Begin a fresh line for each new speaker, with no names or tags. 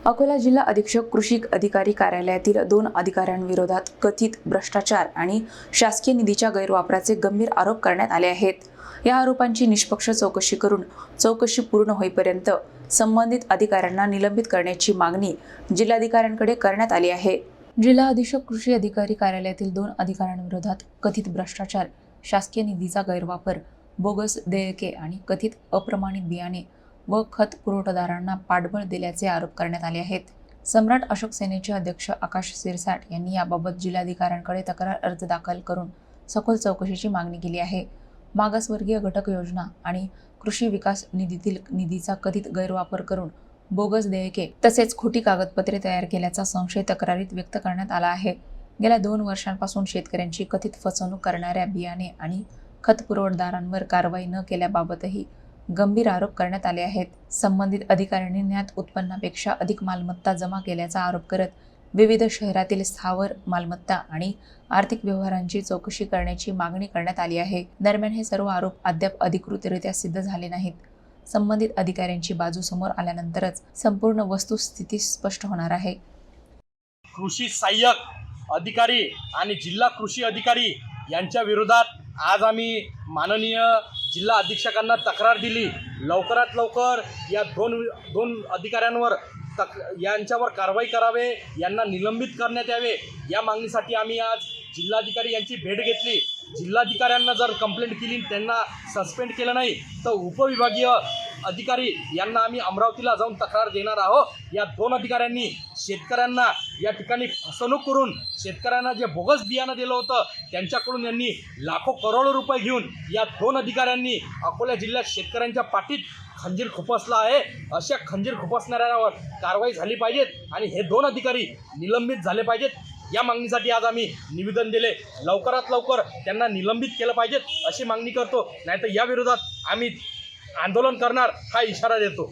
अकोला जिल्हा अधीक्षक कृषी अधिकारी कार्यालयातील 2 अधिकाऱ्यांविरोधात कथित भ्रष्टाचार आणि शासकीय निधीच्या गैरवापराचे गंभीर आरोप करण्यात आले आहेत। या आरोपांची निष्पक्ष चौकशी करून चौकशी पूर्ण होईपर्यंत संबंधित अधिकाऱ्यांना निलंबित करण्याची मागणी जिल्हाधिकाऱ्यांकडे करण्यात आली आहे। जिल्हा अधीक्षक कृषी अधिकारी कार्यालयातील 2 अधिकाऱ्यांविरोधात कथित भ्रष्टाचार, शासकीय निधीचा गैरवापर, बोगस देयके आणि कथित अप्रमाणित बियाणे व खत पुरवठादारांना पाठबळ दिल्याचे आरोप करण्यात आले आहेत। सम्राट अशोक सेनेचे अध्यक्ष आकाश सिरसाट यांनी याबाबत जिल्हाधिकाऱ्यांकडे तक्रार अर्ज दाखल करून सखोल चौकशीची मागणी केली आहे। मागासवर्गीय घटक योजना आणि कृषी विकास निधीतील निधीचा कथित गैरवापर करून बोगस देयके तसेच खोटी कागदपत्रे तयार केल्याचा संशय तक्रारीत व्यक्त करण्यात आला आहे। गेल्या 2 वर्षांपासून शेतकऱ्यांची कथित फसवणूक करणाऱ्या बियाणे आणि खत पुरवठादारांवर कारवाई न केल्याबाबतही गंभीर आरोप करण्यात आले आहेत। संबंधित अधिकाऱ्यांनी ज्ञात उत्पन्नापेक्षा अधिक मालमत्ता जमा केल्याचा आरोप करत विविध शहरातील स्थावर मालमत्ता आणि आर्थिक व्यवहारांची चौकशी करण्याची मागणी करण्यात आली आहे। दरम्यान हे सर्व आरोप अद्याप अधिकृतरित्या सिद्ध झाले नाहीत। संबंधित अधिकाऱ्यांची बाजू समोर आल्यानंतरच संपूर्ण वस्तुस्थिती स्पष्ट होणार आहे।
कृषी सहाय्यक अधिकारी आणि जिल्हा कृषी अधिकारी यांच्या विरोधात आज आम्ही माननीय जिल्हा अधीक्षकांना तक्रार दिली। लवकरात लवकर या दोन अधिकाऱ्यांवर यांच्यावर कारवाई करावे, यांना निलंबित करण्यात यावे, या मागणीसाठी आम्ही आज जिल्हाधिकारी यांची भेट घेतली। जिल्हाधिकाऱ्यांना जर कंप्लेंट केली, त्यांना सस्पेंड केलं नाही तर उपविभागीय अधिकारी यांना आम्ही अमरावतीला जाऊन तक्रार देणार आहोत। या 2 अधिकाऱ्यांनी शेतकऱ्यांना या ठिकाणी फसवणूक करून शेतकऱ्यांना जे बोगस बियाणं दिलं होतं त्यांच्याकडून यांनी लाखो करोडो रुपये घेऊन या 2 अधिकाऱ्यांनी अकोला जिल्ह्यात शेतकऱ्यांच्या पाठीत खंजीर खुपसला आहे। अशा खंजीर खुपसणाऱ्यांवर कारवाई झाली पाहिजे आणि हे 2 अधिकारी निलंबित झाले पाहिजेत। या मागणीसाठी आज आम्ही निवेदन दिले। लवकरात लवकर त्यांना निलंबित केलं पाहिजे अशी मागणी करतो, नाहीतर या विरोधात आम्ही आंदोलन करणार हा इशारा देतो।